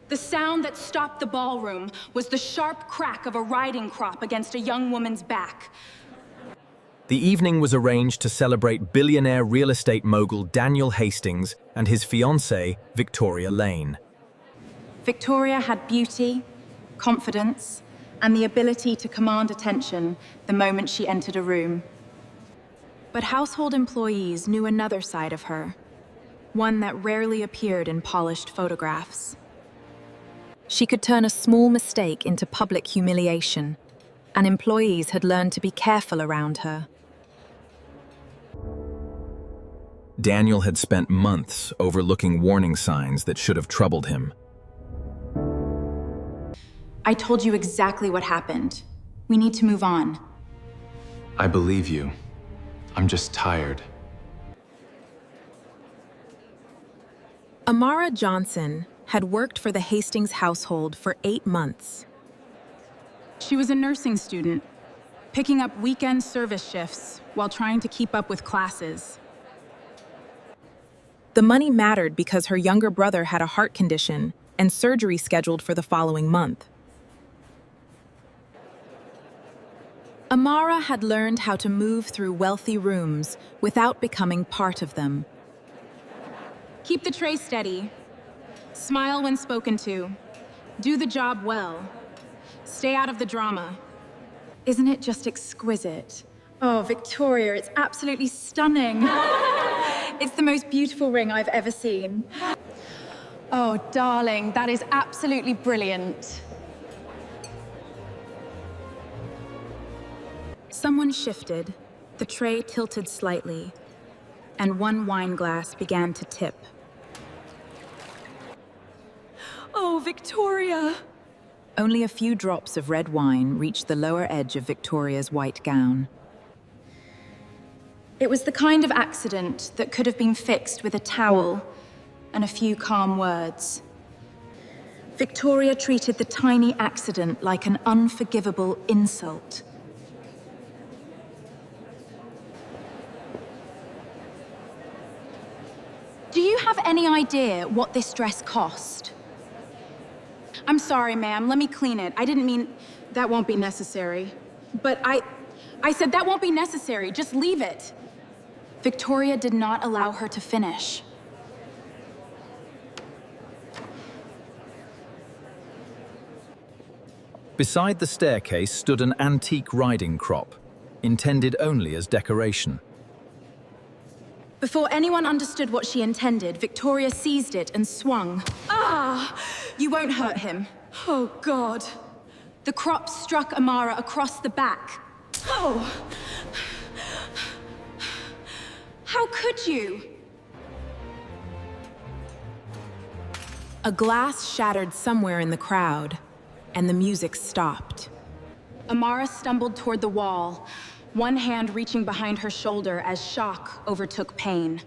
The sound that stopped the ballroom was the sharp crack of a riding crop against a young woman's back. The evening was arranged to celebrate billionaire real estate mogul Daniel Hastings and his fiancée, Victoria Lane. Victoria had beauty, confidence, and the ability to command attention the moment she entered a room. But household employees knew another side of her, one that rarely appeared in polished photographs. She could turn a small mistake into public humiliation, and employees had learned to be careful around her. Daniel had spent months overlooking warning signs that should have troubled him. I told you exactly what happened. We need to move on. I believe you. I'm just tired. Amara Johnson had worked for the Hastings household for 8 months. She was a nursing student, picking up weekend service shifts while trying to keep up with classes. The money mattered because her younger brother had a heart condition and surgery scheduled for the following month. Amara had learned how to move through wealthy rooms without becoming part of them. Keep the tray steady. Smile when spoken to. Do the job well. Stay out of the drama. Isn't it just exquisite? Oh, Victoria, it's absolutely stunning. It's the most beautiful ring I've ever seen. Oh, darling, that is absolutely brilliant. Someone shifted, the tray tilted slightly, and one wine glass began to tip. Oh, Victoria! Only a few drops of red wine reached the lower edge of Victoria's white gown. It was the kind of accident that could have been fixed with a towel and a few calm words. Victoria treated the tiny accident like an unforgivable insult. Do you have any idea what this dress cost? I'm sorry, ma'am. Let me clean it. I didn't mean... That won't be necessary. But I said that won't be necessary. Just leave it. Victoria did not allow her to finish. Beside the staircase stood an antique riding crop, intended only as decoration. Before anyone understood what she intended, Victoria seized it and swung. Ah! You won't hurt him. Oh, God. The crop struck Amara across the back. Oh! How could you? A glass shattered somewhere in the crowd, and the music stopped. Amara stumbled toward the wall, one hand reaching behind her shoulder as shock overtook pain.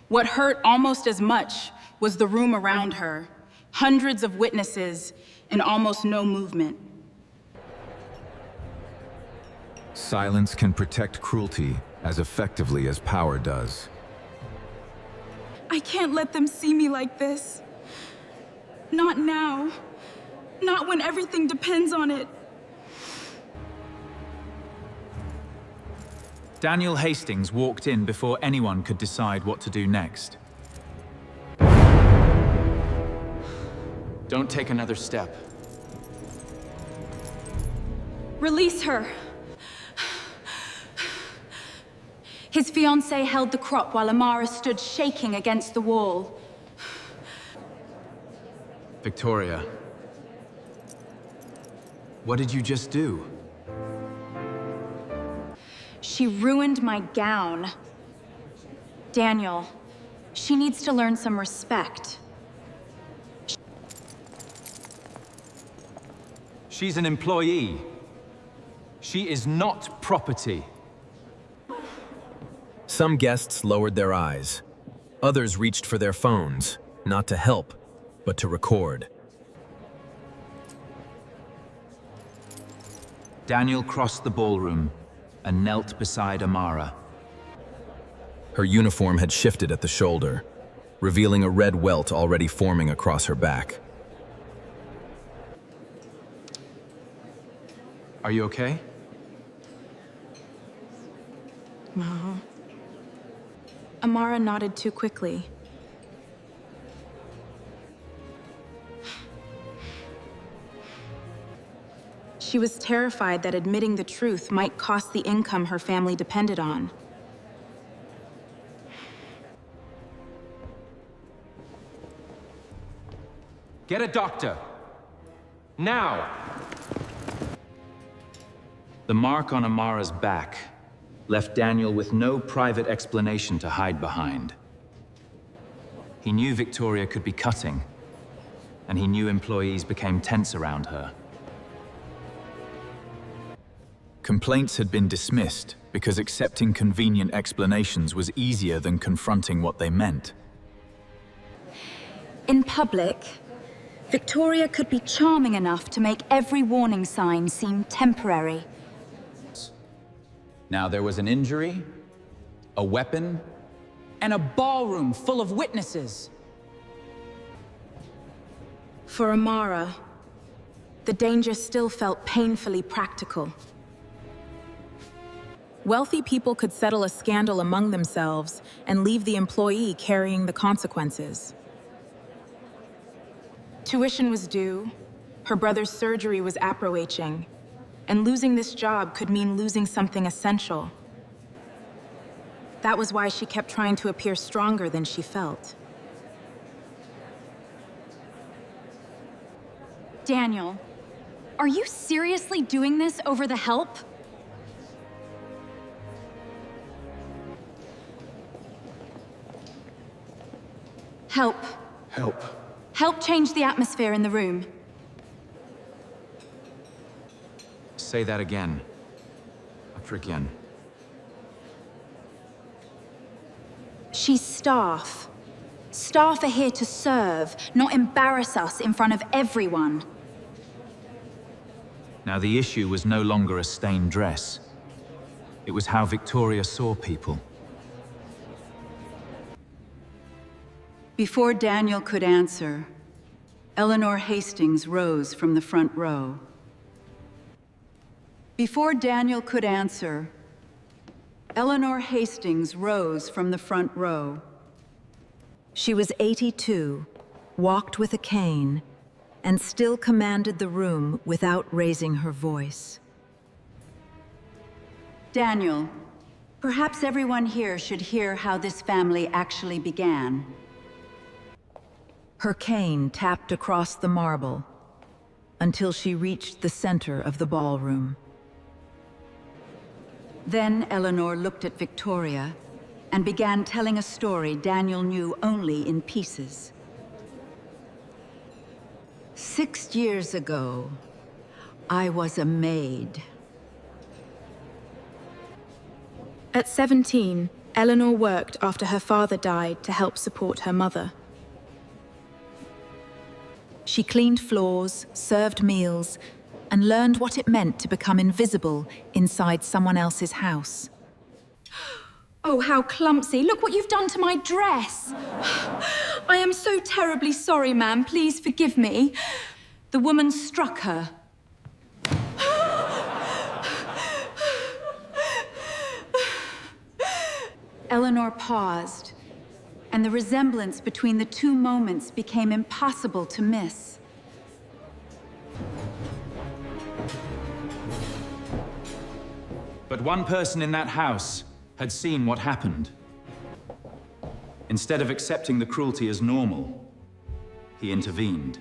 What hurt almost as much was the room around her, hundreds of witnesses, and almost no movement. Silence can protect cruelty as effectively as power does. I can't let them see me like this. Not now. Not when everything depends on it. Daniel Hastings walked in before anyone could decide what to do next. Don't take another step. Release her. His fiancée held the crop while Amara stood shaking against the wall. Victoria, what did you just do? She ruined my gown. Daniel, she needs to learn some respect. She's an employee. She is not property. Some guests lowered their eyes. Others reached for their phones, not to help, but to record. Daniel crossed the ballroom and knelt beside Amara. Her uniform had shifted at the shoulder. revealing a red welt already forming across her back. Are you okay? No. Amara nodded too quickly. She was terrified that admitting the truth might cost the income her family depended on. Get a doctor. Now! The mark on Amara's back left Daniel with no private explanation to hide behind. He knew Victoria could be cutting, and he knew employees became tense around her. Complaints had been dismissed because accepting convenient explanations was easier than confronting what they meant. In public, Victoria could be charming enough to make every warning sign seem temporary. Now there was an injury, a weapon, and a ballroom full of witnesses. For Amara, the danger still felt painfully practical. Wealthy people could settle a scandal among themselves and leave the employee carrying the consequences. Tuition was due, her brother's surgery was approaching, and losing this job could mean losing something essential. That was why she kept trying to appear stronger than she felt. Daniel, are you seriously doing this over the help? Help. Help. Help change the atmosphere in the room. Say that again. Again. She's staff. Staff are here to serve, not embarrass us in front of everyone. Now, the issue was no longer a stained dress. It was how Victoria saw people. Before Daniel could answer, Eleanor Hastings rose from the front row. Before Daniel could answer, Eleanor Hastings rose from the front row. She was 82, walked with a cane, and still commanded the room without raising her voice. Daniel, perhaps everyone here should hear how this family actually began. Her cane tapped across the marble until she reached the center of the ballroom. Then Eleanor looked at Victoria and began telling a story Daniel knew only in pieces. 6 years ago, I was a maid. At 17, Eleanor worked after her father died to help support her mother. She cleaned floors, served meals, and learned what it meant to become invisible inside someone else's house. Oh, how clumsy. Look what you've done to my dress. I am so terribly sorry, ma'am. Please forgive me. The woman struck her. Eleanor paused, and the resemblance between the two moments became impossible to miss. But one person in that house had seen what happened. Instead of accepting the cruelty as normal, he intervened.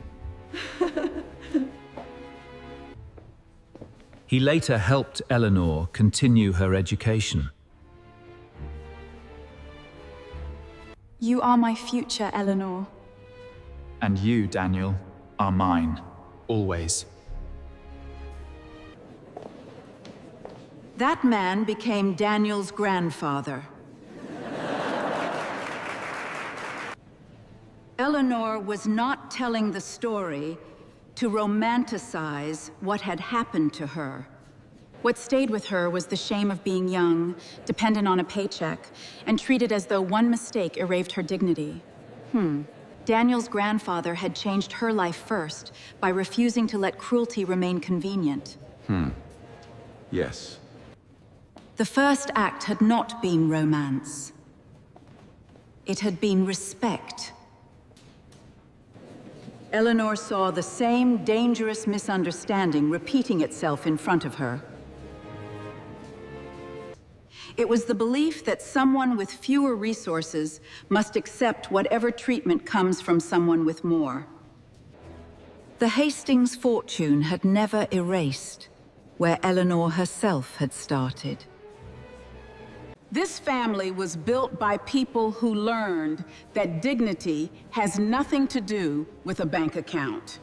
He later helped Eleanor continue her education. You are my future, Eleanor. And you, Daniel, are mine. Always. That man became Daniel's grandfather. Eleanor was not telling the story to romanticize what had happened to her. What stayed with her was the shame of being young, dependent on a paycheck, and treated as though one mistake erased her dignity. Daniel's grandfather had changed her life first by refusing to let cruelty remain convenient. Yes. The first act had not been romance. It had been respect. Eleanor saw the same dangerous misunderstanding repeating itself in front of her. It was the belief that someone with fewer resources must accept whatever treatment comes from someone with more. The Hastings fortune had never erased where Eleanor herself had started. This family was built by people who learned that dignity has nothing to do with a bank account.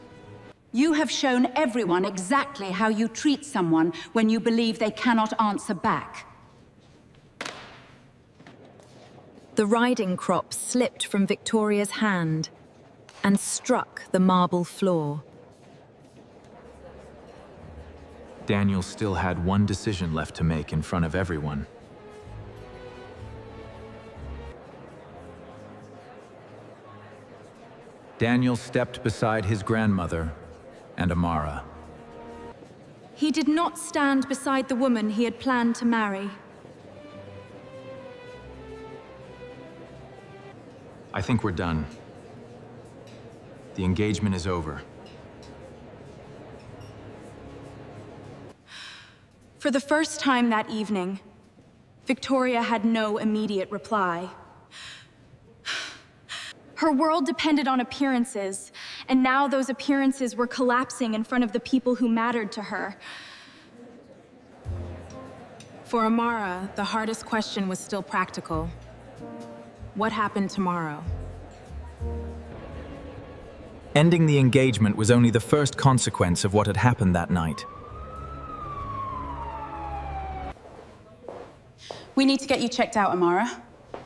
You have shown everyone exactly how you treat someone when you believe they cannot answer back. The riding crop slipped from Victoria's hand and struck the marble floor. Daniel still had one decision left to make in front of everyone. Daniel stepped beside his grandmother and Amara. He did not stand beside the woman he had planned to marry. I think we're done. The engagement is over. For the first time that evening, Victoria had no immediate reply. Her world depended on appearances, and now those appearances were collapsing in front of the people who mattered to her. For Amara, the hardest question was still practical. What happened tomorrow? Ending the engagement was only the first consequence of what had happened that night. We need to get you checked out, Amara.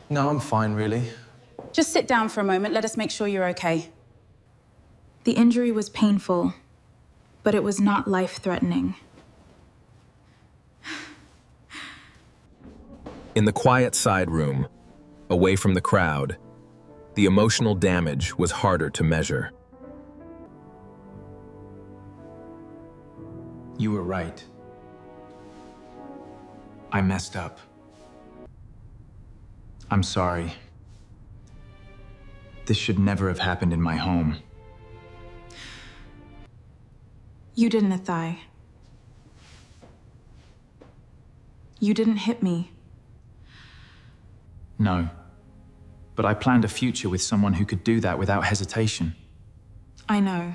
No, I'm fine, really. Just sit down for a moment. Let us make sure you're okay. The injury was painful, but it was not life-threatening. In the quiet side room, away from the crowd, the emotional damage was harder to measure. You were right. I messed up. I'm sorry. This should never have happened in my home. You didn't, Athai. You didn't hit me. No. But I planned a future with someone who could do that without hesitation. I know.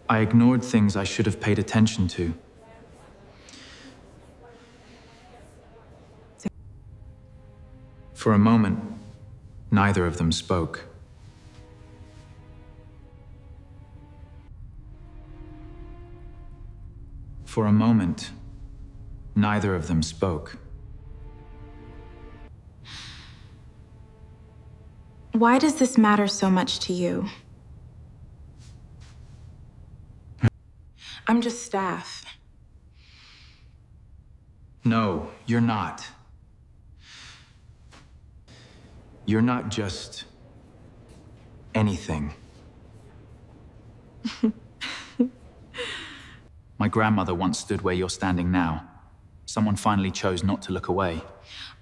I ignored things I should have paid attention to. For a moment, neither of them spoke. For a moment, neither of them spoke. Why does this matter so much to you? I'm just staff. No, you're not. You're not just anything. My grandmother once stood where you're standing now. Someone finally chose not to look away.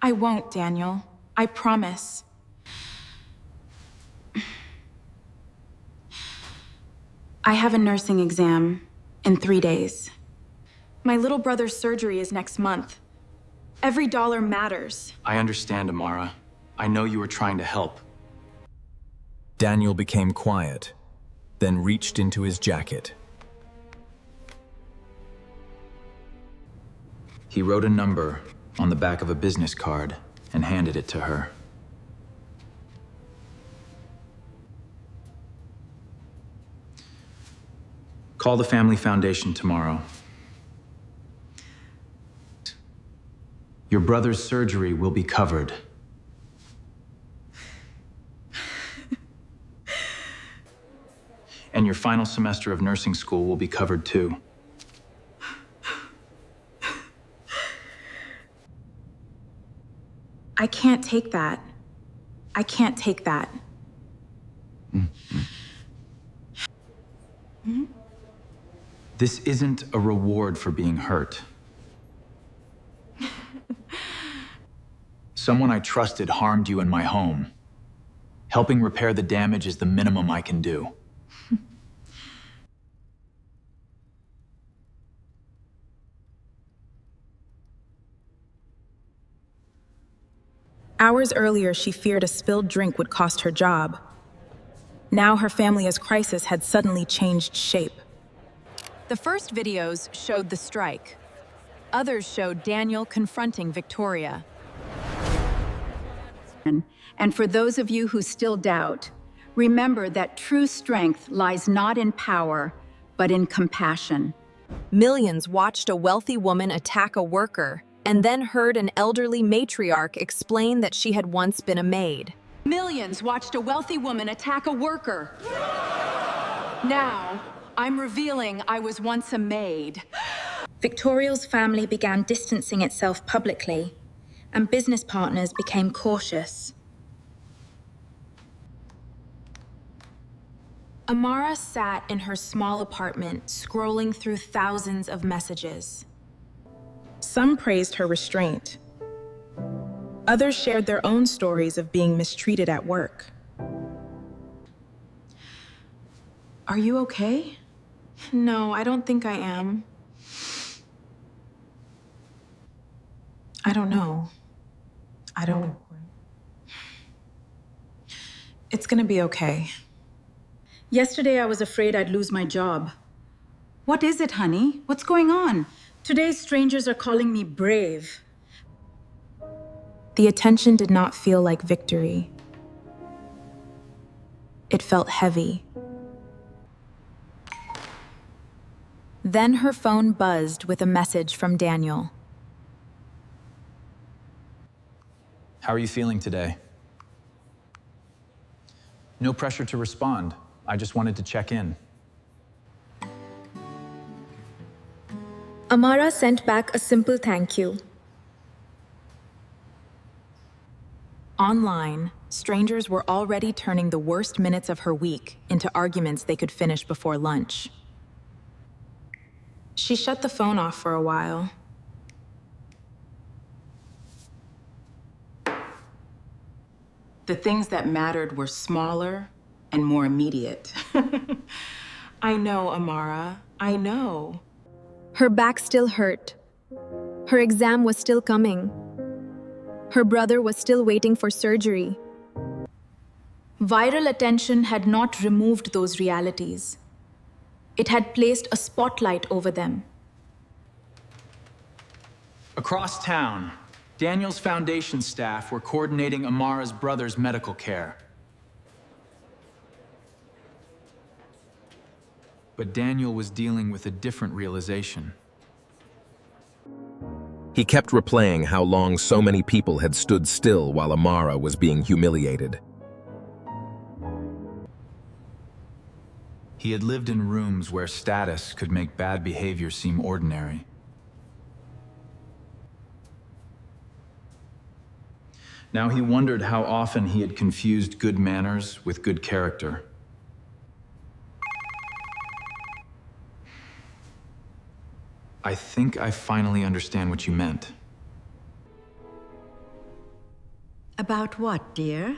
I won't, Daniel. I promise. I have a nursing exam in 3 days. My little brother's surgery is next month. Every dollar matters. I understand, Amara. I know you were trying to help. Daniel became quiet, then reached into his jacket. He wrote a number on the back of a business card and handed it to her. Call the family foundation tomorrow. Your brother's surgery will be covered. And your final semester of nursing school will be covered too. I can't take that. I can't take that. This isn't a reward for being hurt. Someone I trusted harmed you in my home. Helping repair the damage is the minimum I can do. Hours earlier, she feared a spilled drink would cost her job. Now her family's crisis had suddenly changed shape. The first videos showed the strike. Others showed Daniel confronting Victoria. And for those of you who still doubt, remember that true strength lies not in power, but in compassion. Millions watched a wealthy woman attack a worker and then heard an elderly matriarch explain that she had once been a maid. Millions watched a wealthy woman attack a worker. Now, I'm revealing I was once a maid. Victoria's family began distancing itself publicly, and business partners became cautious. Amara sat in her small apartment, scrolling through thousands of messages. Some praised her restraint. Others shared their own stories of being mistreated at work. Are you okay? No, I don't think I am. I don't know. I don't. It's gonna be okay. Yesterday, I was afraid I'd lose my job. What is it, honey? What's going on? Today, strangers are calling me brave. The attention did not feel like victory. It felt heavy. Then her phone buzzed with a message from Daniel. How are you feeling today? No pressure to respond. I just wanted to check in. Amara sent back a simple thank you. Online, strangers were already turning the worst minutes of her week into arguments they could finish before lunch. She shut the phone off for a while. The things that mattered were smaller and more immediate. I know, Amara. I know. Her back still hurt. Her exam was still coming. Her brother was still waiting for surgery. Viral attention had not removed those realities. It had placed a spotlight over them. Across town, Daniel's foundation staff were coordinating Amara's brother's medical care. But Daniel was dealing with a different realization. He kept replaying how long so many people had stood still while Amara was being humiliated. He had lived in rooms where status could make bad behavior seem ordinary. Now he wondered how often he had confused good manners with good character. I think I finally understand what you meant. About what, dear?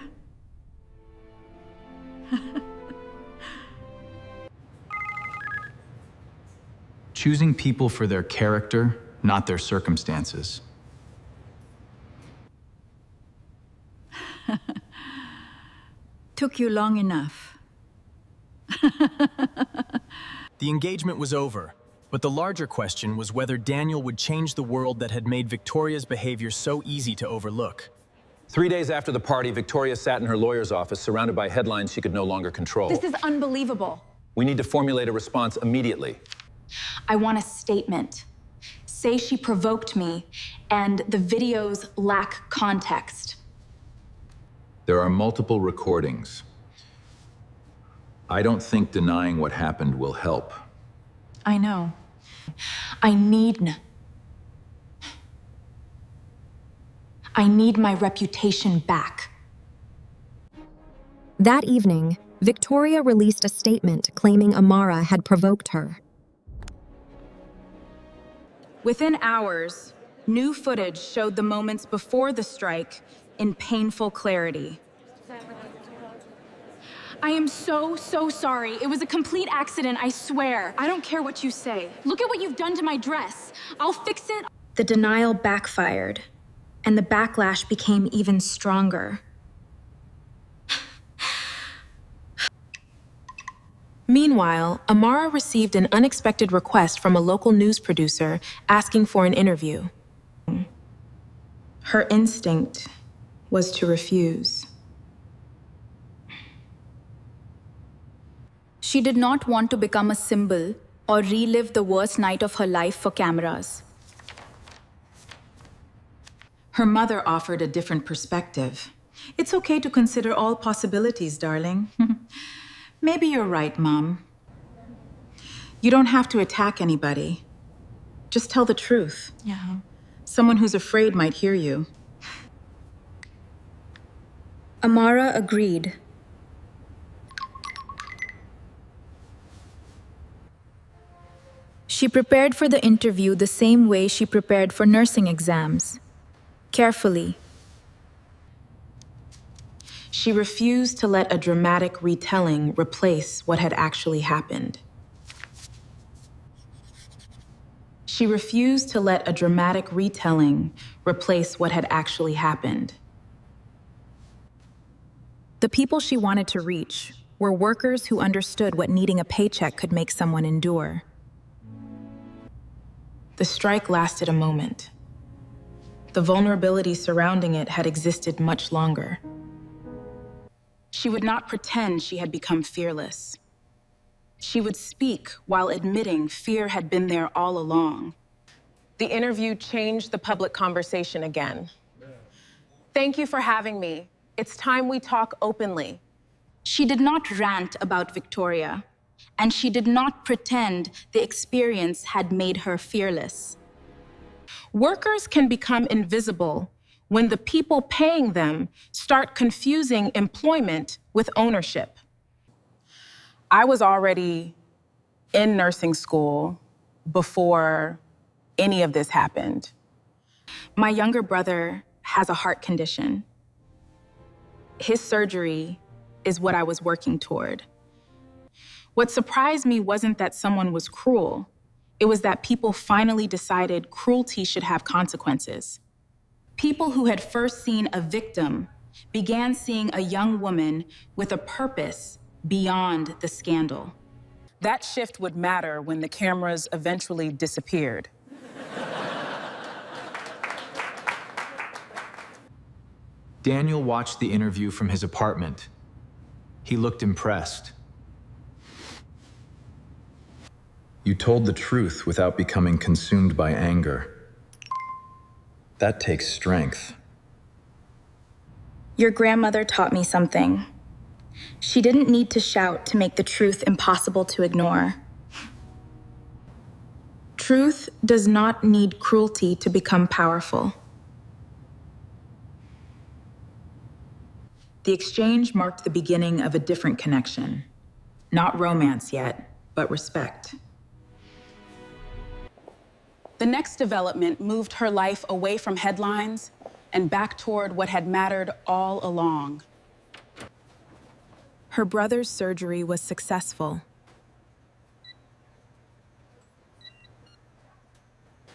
Choosing people for their character, not their circumstances. Took you long enough. The engagement was over, but the larger question was whether Daniel would change the world that had made Victoria's behavior so easy to overlook. 3 days after the party, Victoria sat in her lawyer's office, surrounded by headlines she could no longer control. This is unbelievable. We need to formulate a response immediately. I want a statement. Say she provoked me, and the videos lack context. There are multiple recordings. I don't think denying what happened will help. I know. I need my reputation back. That evening, Victoria released a statement claiming Amara had provoked her. Within hours, new footage showed the moments before the strike in painful clarity. I am so sorry. It was a complete accident, I swear. I don't care what you say. Look at what you've done to my dress. I'll fix it. The denial backfired, and the backlash became even stronger. Meanwhile, Amara received an unexpected request from a local news producer asking for an interview. Her instinct was to refuse. She did not want to become a symbol or relive the worst night of her life for cameras. Her mother offered a different perspective. It's okay to consider all possibilities, darling. Maybe you're right, Mom. You don't have to attack anybody. Just tell the truth. Yeah. Someone who's afraid might hear you. Amara agreed. She prepared for the interview the same way she prepared for nursing exams. Carefully. She refused to let a dramatic retelling replace what had actually happened. She refused to let a dramatic retelling replace what had actually happened. The people she wanted to reach were workers who understood what needing a paycheck could make someone endure. The strike lasted a moment. The vulnerability surrounding it had existed much longer. She would not pretend she had become fearless. She would speak while admitting fear had been there all along. The interview changed the public conversation again. Thank you for having me. It's time we talk openly. She did not rant about Victoria, and she did not pretend the experience had made her fearless. Workers can become invisible when the people paying them start confusing employment with ownership. I was already in nursing school before any of this happened. My younger brother has a heart condition. His surgery is what I was working toward. What surprised me wasn't that someone was cruel. It was that people finally decided cruelty should have consequences. People who had first seen a victim began seeing a young woman with a purpose beyond the scandal. That shift would matter when the cameras eventually disappeared. Daniel watched the interview from his apartment. He looked impressed. You told the truth without becoming consumed by anger. That takes strength. Your grandmother taught me something. She didn't need to shout to make the truth impossible to ignore. Truth does not need cruelty to become powerful. The exchange marked the beginning of a different connection. Not romance yet, but respect. The next development moved her life away from headlines and back toward what had mattered all along. Her brother's surgery was successful.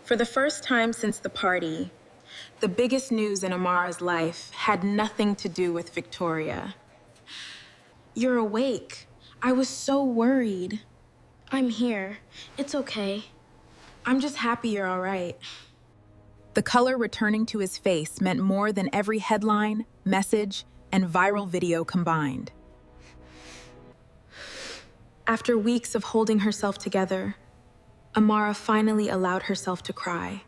For the first time since the party, the biggest news in Amara's life had nothing to do with Victoria. You're awake. I was so worried. I'm here. It's okay. I'm just happy you're all right. The color returning to his face meant more than every headline, message, and viral video combined. After weeks of holding herself together, Amara finally allowed herself to cry.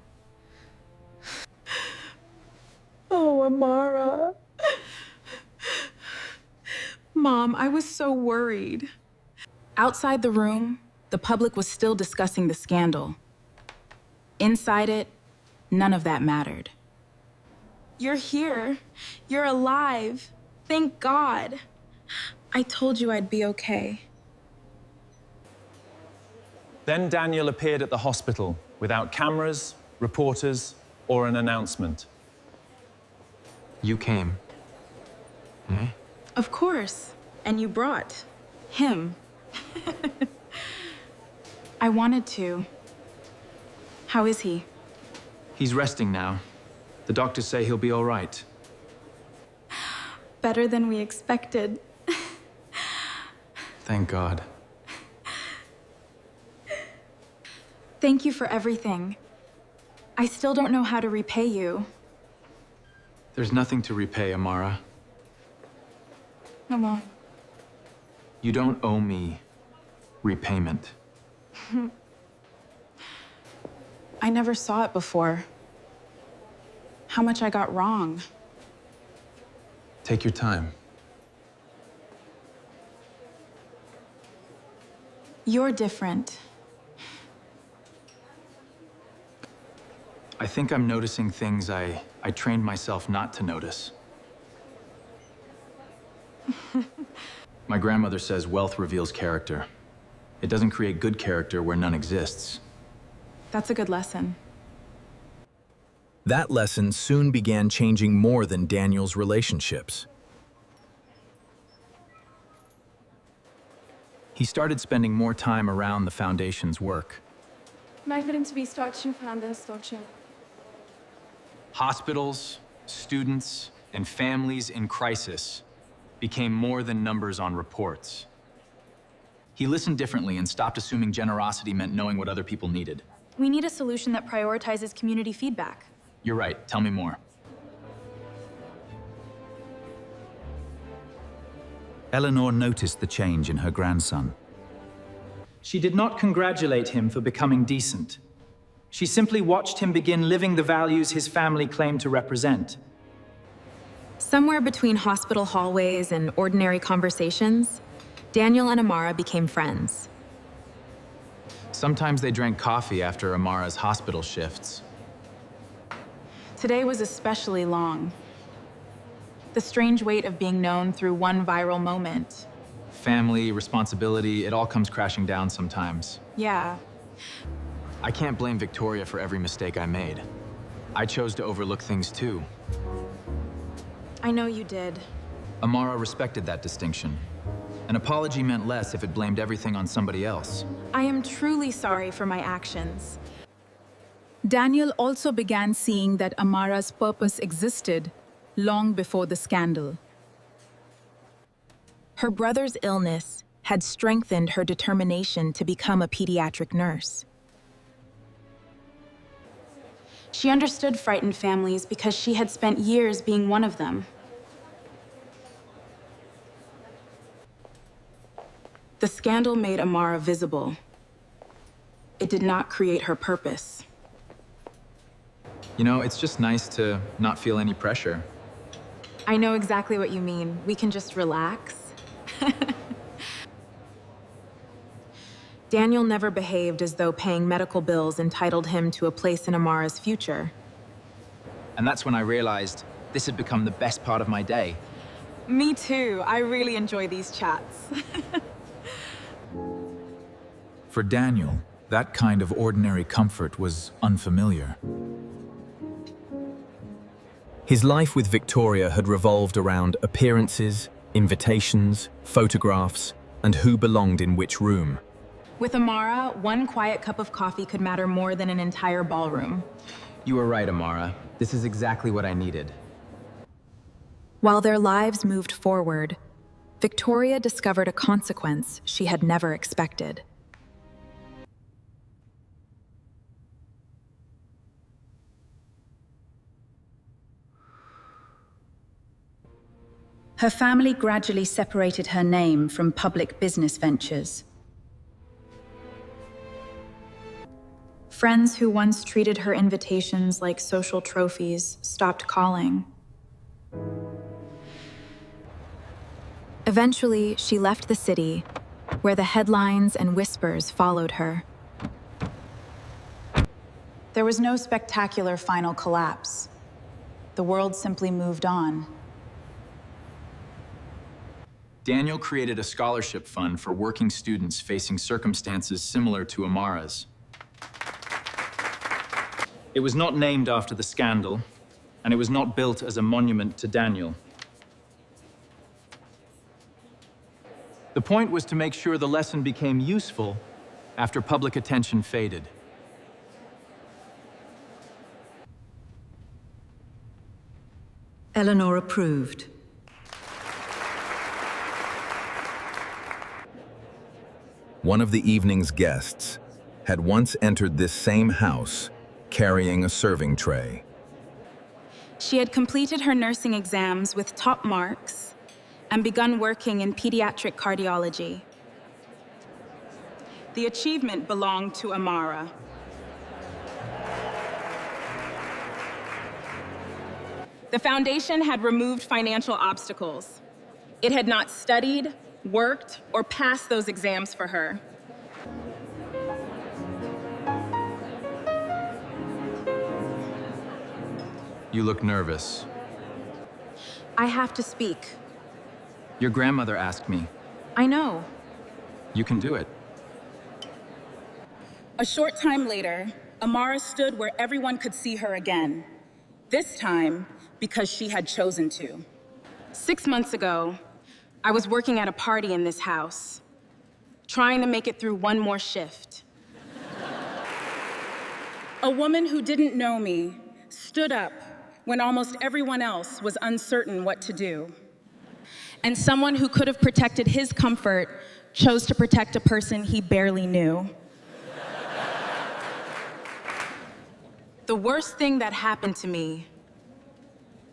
Oh, Amara. Mom, I was so worried. Outside the room, the public was still discussing the scandal. Inside it, none of that mattered. You're here. You're alive. Thank God. I told you I'd be okay. Then Daniel appeared at the hospital without cameras, reporters, or an announcement. You came. Eh? Of course. And you brought him. I wanted to. How is he? He's resting now. The doctors say he'll be all right. Better than we expected. Thank God. Thank you for everything. I still don't know how to repay you. There's nothing to repay, Amara. Mama. You don't owe me repayment. I never saw it before. How much I got wrong. Take your time. You're different. I think I'm noticing things I trained myself not to notice. My grandmother says wealth reveals character. It doesn't create good character where none exists. That's a good lesson. That lesson soon began changing more than Daniel's relationships. He started spending more time around the Foundation's work. Hospitals, students, and families in crisis became more than numbers on reports. He listened differently and stopped assuming generosity meant knowing what other people needed. We need a solution that prioritizes community feedback. You're right. Tell me more. Eleanor noticed the change in her grandson. She did not congratulate him for becoming decent. She simply watched him begin living the values his family claimed to represent. Somewhere between hospital hallways and ordinary conversations, Daniel and Amara became friends. Sometimes they drank coffee after Amara's hospital shifts. Today was especially long. The strange weight of being known through one viral moment. Family, responsibility, it all comes crashing down sometimes. Yeah. I can't blame Victoria for every mistake I made. I chose to overlook things too. I know you did. Amara respected that distinction. An apology meant less if it blamed everything on somebody else. I am truly sorry for my actions. Daniel also began seeing that Amara's purpose existed long before the scandal. Her brother's illness had strengthened her determination to become a pediatric nurse. She understood frightened families because she had spent years being one of them. The scandal made Amara visible. It did not create her purpose. You know, it's just nice to not feel any pressure. I know exactly what you mean. We can just relax. Daniel never behaved as though paying medical bills entitled him to a place in Amara's future. And that's when I realized this had become the best part of my day. Me too. I really enjoy these chats. For Daniel, that kind of ordinary comfort was unfamiliar. His life with Victoria had revolved around appearances, invitations, photographs, and who belonged in which room. With Amara, one quiet cup of coffee could matter more than an entire ballroom. You were right, Amara. This is exactly what I needed. While their lives moved forward, Victoria discovered a consequence she had never expected. Her family gradually separated her name from public business ventures. Friends who once treated her invitations like social trophies stopped calling. Eventually, she left the city, where the headlines and whispers followed her. There was no spectacular final collapse. The world simply moved on. Daniel created a scholarship fund for working students facing circumstances similar to Amara's. It was not named after the scandal, and it was not built as a monument to Daniel. The point was to make sure the lesson became useful after public attention faded. Eleanor approved. One of the evening's guests had once entered this same house carrying a serving tray. She had completed her nursing exams with top marks and begun working in pediatric cardiology. The achievement belonged to Amara. The foundation had removed financial obstacles. It had not studied, worked, or passed those exams for her. You look nervous. I have to speak. Your grandmother asked me. I know. You can do it. A short time later, Amara stood where everyone could see her again. This time, because she had chosen to. 6 months ago, I was working at a party in this house, trying to make it through one more shift. A woman who didn't know me stood up when almost everyone else was uncertain what to do. And someone who could have protected his comfort chose to protect a person he barely knew. The worst thing that happened to me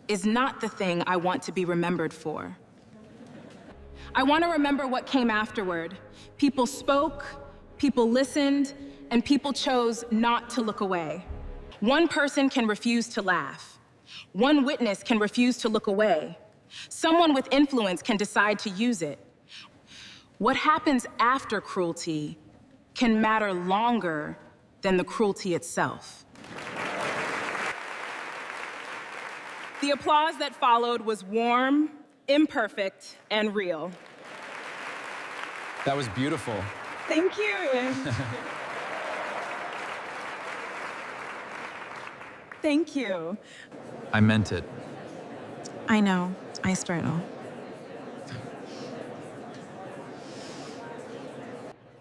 is not the thing I want to be remembered for. I want to remember what came afterward. People spoke, people listened, and people chose not to look away. One person can refuse to laugh. One witness can refuse to look away. Someone with influence can decide to use it. What happens after cruelty can matter longer than the cruelty itself. The applause that followed was warm, imperfect, and real. That was beautiful. Thank you. Thank you. I meant it. I know, I startle.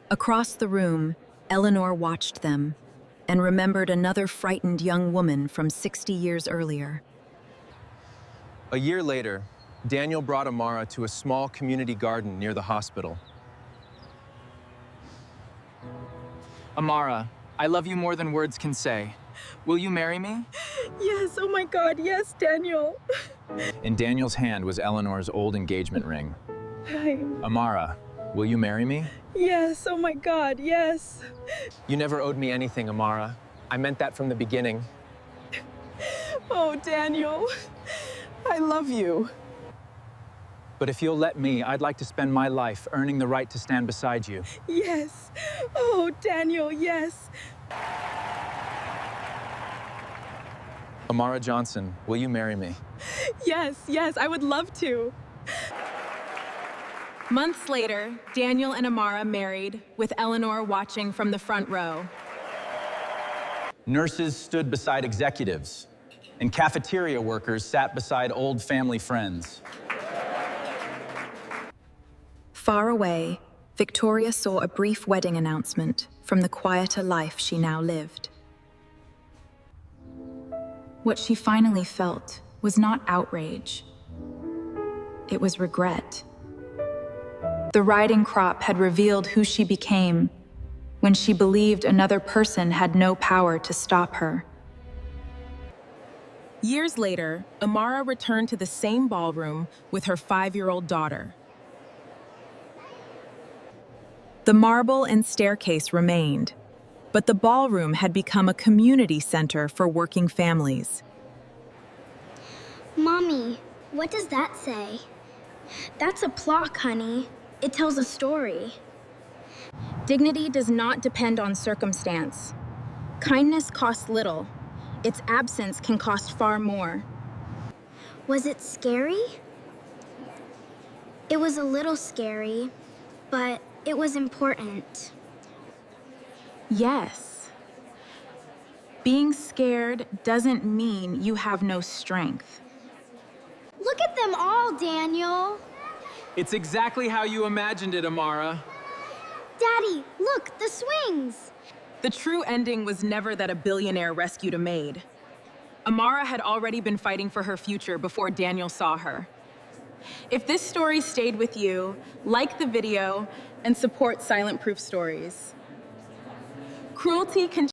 Across the room, Eleanor watched them and remembered another frightened young woman from 60 years earlier. A year later, Daniel brought Amara to a small community garden near the hospital. Amara, I love you more than words can say. Will you marry me? Yes, oh my God, yes, Daniel. In Daniel's hand was Eleanor's old engagement ring. Hi. Amara, will you marry me? Yes, oh my God, yes. You never owed me anything, Amara. I meant that from the beginning. Oh, Daniel, I love you. But if you'll let me, I'd like to spend my life earning the right to stand beside you. Yes. Oh, Daniel, yes. Amara Johnson, will you marry me? Yes, yes, I would love to. Months later, Daniel and Amara married, with Eleanor watching from the front row. Nurses stood beside executives, and cafeteria workers sat beside old family friends. Far away, Victoria saw a brief wedding announcement from the quieter life she now lived. What she finally felt was not outrage. It was regret. The riding crop had revealed who she became when she believed another person had no power to stop her. Years later, Amara returned to the same ballroom with her 5-year-old daughter. The marble and staircase remained, but the ballroom had become a community center for working families. Mommy, what does that say? That's a plaque, honey. It tells a story. Dignity does not depend on circumstance. Kindness costs little. Its absence can cost far more. Was it scary? It was a little scary, but it was important. Yes. Being scared doesn't mean you have no strength. Look at them all, Daniel. It's exactly how you imagined it, Amara. Daddy, look, the swings. The true ending was never that a billionaire rescued a maid. Amara had already been fighting for her future before Daniel saw her. If this story stayed with you, like the video and support Silent Proof Stories. Cruelty can